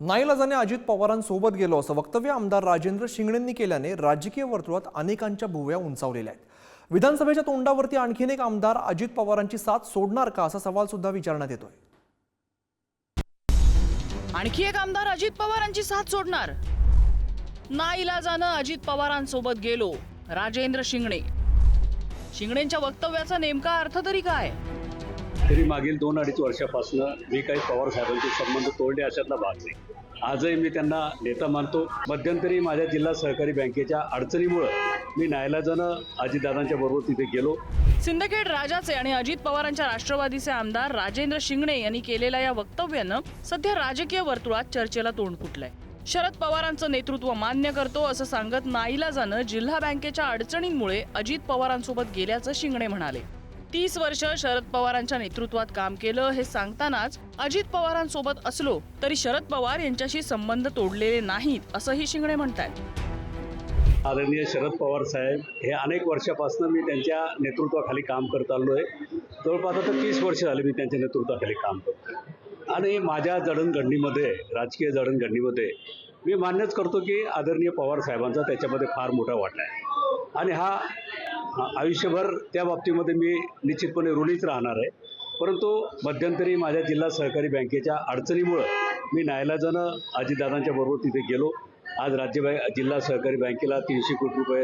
नाईलाजाने अजित पवारांसोबत गेलो असं वक्तव्य आमदार राजेंद्र शिंगणेंनी केल्याने राजकीय वर्तुळात अनेकांच्या भुवया उंचावलेल्या आहेत। विधानसभेच्या तोंडावरती आणखीन एक आमदार अजित पवारांची साथ सोडणार का असा सवाल सुद्धा विचारण्यात येतोय। आणखी एक आमदार अजित पवारांची साथ सोडणार? नाईलाजाने अजित पवारांसोबत गेलो, राजेंद्र शिंगणे। शिंगणेंच्या वक्तव्याचा नेमका अर्थ तरी काय? तरी मागील 2-2.5 वर्षापासून मी काही पवार साहेबांचे संबंध तोडले अशातला भाग नाही। आजही मी त्यांना नेता मानतो। मध्यंतरी माझ्या जिल्हा सहकारी बँकेच्या अडचणीमुळे मी नाईलाजाने अजितदादांच्या बरोबर तिथे गेलो। सिंदखेड राजाचे आणि अजित पवारांच्या राष्ट्रवादीचे आमदार राजेंद्र शिंगणे यांनी केलेल्या या वक्तव्यानं सध्या राजकीय वर्तुळात चर्चेला तोंड फुटलंय। शरद पवारांचं नेतृत्व मान्य करतो असं सांगत नाईलाजाने जिल्हा बँकेच्या अडचणींमुळे अजित पवारांसोबत गेल्याचं शिंगणे म्हणाले। 30 वर्ष शरद पवारांच्या नेतृत्वात काम केलं हे सांगतानाच अजित पवारांसोबत असलो तरी शरद पवार यांच्याशी संबंध तोडलेले नाहीत असंही शिंगणे म्हणतात। आदरणीय शरद पवार साहेब हे अनेक वर्षापासून मी त्यांच्या नेतृत्वाखाली काम करत आलो आहे। जवळपास आता 30 वर्ष झाले मी त्यांच्या नेतृत्वाखाली काम करतो आणि माझ्या जडणघडणीमध्ये, राजकीय जडणघडणीमध्ये मी मान्यच करतो की आदरणीय पवार साहेबांचा त्याच्यामध्ये फार मोठा वाटा आहे आणि हा आयुष्यभर त्या बाबतीमध्ये मी निश्चितपणे ऋणीच राहणार आहे। परंतु मध्यंतरी माझ्या जिल्हा सहकारी बँकेच्या अडचणीमुळे मी नाईलाजाने अजितदादांच्या बरोबर तिथे गेलो। आज जिल्हा सहकारी बँकेला 300 कोटी रुपये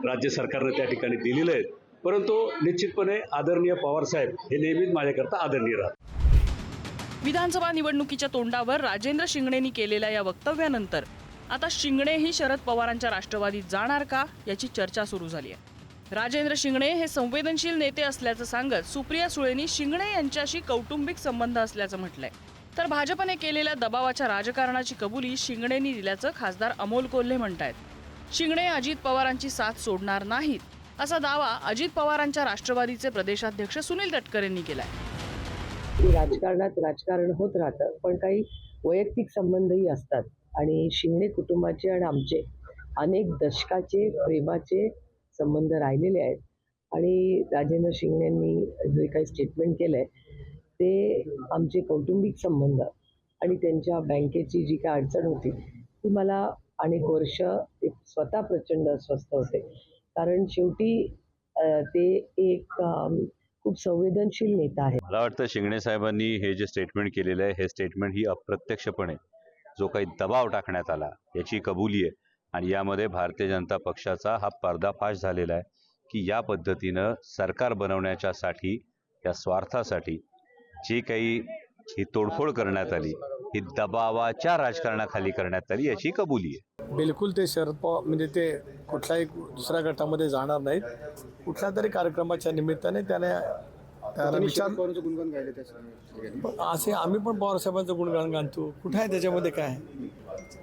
राज्य सरकारने त्या ठिकाणी दिलेले आहेत। परंतु निश्चितपणे आदरणीय पवार साहेब हे नेहमीच माझ्याकरता आदरणीय राहतात। विधानसभा निवडणुकीच्या तोंडावर राजेंद्र शिंगणेंनी केलेल्या या वक्तव्यानंतर आता शिंगणेही शरद पवारांच्या राष्ट्रवादीत जाणार का याची चर्चा सुरू झाली आहे। राजेंद्र शिंगणे हे संवेदनशील नेते असल्याचं सांगत सुप्रिया सुळेंनी शिंगणे यांच्याशी कौटुंबिक संबंध असल्याचं म्हटलंय। तर भाजपने केलेल्या दबावाच्या राजकारणाची कबुली शिंगणेंनी दिल्याचं खासदार अमोल कोल्हे म्हणतायत। शिंगणे अजित पवारांची साथ सोडणार नाहीत असा दावा अजित पवारांच्या राष्ट्रवादीचे प्रदेशाध्यक्ष सुनील तटकरेंनी केलाय। राजकारणात राजकारण होत राहतं, पण काही वैयक्तिक संबंधही असतात आणि शिंगणे कुटुंबाचे आणि आमचे अनेक दशकाचे प्रेमाचे संबंध राहिलेले आहेत आणि राजेंद्र शिंगणेंनी जे काही स्टेटमेंट केलंय ते आमचे कौटुंबिक संबंध आणि त्यांच्या बँकेची जी काही अडचण होती ती मला अनेक वर्ष स्वतः प्रचंड अस्वस्थ होते, कारण शेवटी ते एक खूप संवेदनशील नेता आहे। मला वाटतं शिंगणे साहेबांनी हे जे स्टेटमेंट केलेलं आहे हे स्टेटमेंट ही अप्रत्यक्षपणे जो काही दबाव टाकण्यात आला याची कबुली आहे आणि यामध्ये भारतीय जनता पक्षाचा हा पर्दाफाश झालेला आहे की या पद्धतीनं सरकार बनवण्याच्यासाठी या स्वार्थासाठी जी काही ही तोडफोड करण्यात आली ही दबावाच्या राजकारणाखाली करण्यात आली याची कबुली आहे। बिलकुल ते शरद पवार म्हणजे ते कुठल्याही दुसऱ्या गटामध्ये जाणार नाहीत। कुठल्या तरी कार्यक्रमाच्या निमित्ताने त्याला विचार गुणगान गायले असे आम्ही पण पवार साहेबांचं गुणगान गाणतो। कुठं आहे त्याच्यामध्ये काय?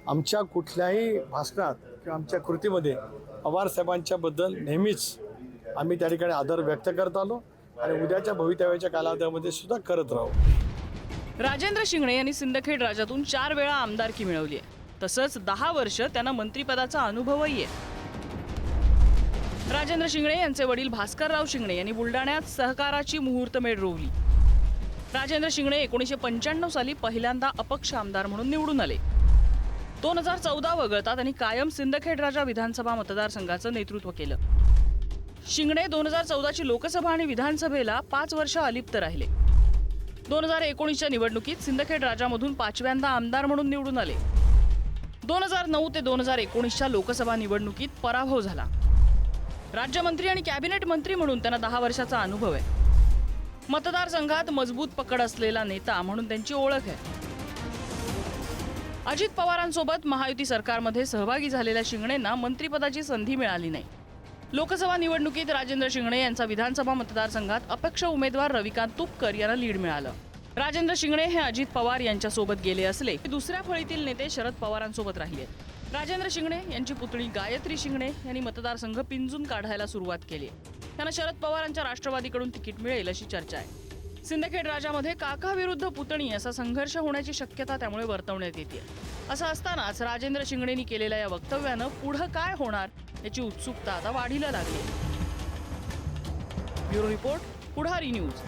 आमच्या कुठल्याही भाषणात किंवा आमच्या कृतीमध्ये पवार साहेबांच्या बद्दल नेहमीच आम्ही त्या ठिकाणी आदर व्यक्त करत आलो आणि उद्याच्या भवितव्याच्या कालावधीमध्ये सुद्धा करत राहू। राजेंद्र शिंगणे यांनी सिंदखेड राजातून 4 वेळा आमदारकी मिळवली आहे, तसंच 10 वर्ष त्यांना मंत्रिपदाचा अनुभवही आहे। राजेंद्र शिंगणे यांचे वडील भास्करराव शिंगणे यांनी बुलडाण्यात सहकाराची मुहूर्तमेढ रोवली। राजेंद्र शिंगणे 1995 साली पहिल्यांदा अपक्ष आमदार म्हणून निवडून आले। 2014 वगळता त्यांनी कायम सिंदखेड राजा विधानसभा मतदारसंघाचं नेतृत्व केलं। शिंगणे 2014ची लोकसभा आणि विधानसभेला 5 वर्ष अलिप्त राहिले। 2019च्या निवडणुकीत सिंदखेड राजामधून 5व्यांदा आमदार म्हणून निवडून आले। 2009 ते 2019च्या लोकसभा निवडणुकीत पराभव झाला। राज्यमंत्री आणि कॅबिनेट मंत्री म्हणून त्यांना 10 वर्षाचा अनुभव आहे। मतदारसंघात मजबूत पकड असलेला नेता म्हणून त्यांची ओळख आहे। अजित पवारांसोबत महायुती सरकारमध्ये सहभागी झालेल्या शिंगणेंना मंत्रिपदाची संधी मिळाली नाही। लोकसभा निवडणुकीत राजेंद्र शिंगणे यांचा विधानसभा मतदारसंघात अपक्ष उमेदवार रविकांत तुपकर यांना लीड मिळालं। राजेंद्र शिंगणे हे अजित पवार यांच्यासोबत गेले असले दुसऱ्या फळीतील नेते शरद पवारांसोबत राहिले। राजेंद्र शिंगणे यांची पुतणी गायत्री शिंगणे यांनी मतदारसंघ पिंजून काढायला सुरुवात केली। त्यांना शरद पवारांच्या राष्ट्रवादीकडून तिकीट मिळेल अशी चर्चा आहे। सिंदखेड राजामध्ये काका विरुद्ध पुतणी असा संघर्ष होण्याची शक्यता त्यामुळे वर्तवण्यात येते। असं असतानाच राजेंद्र शिंगणेंनी केलेल्या या वक्तव्यानं पुढे काय होणार याची उत्सुकता आता वाढीला लागली। ब्युरो रिपोर्ट, पुढारी न्यूज।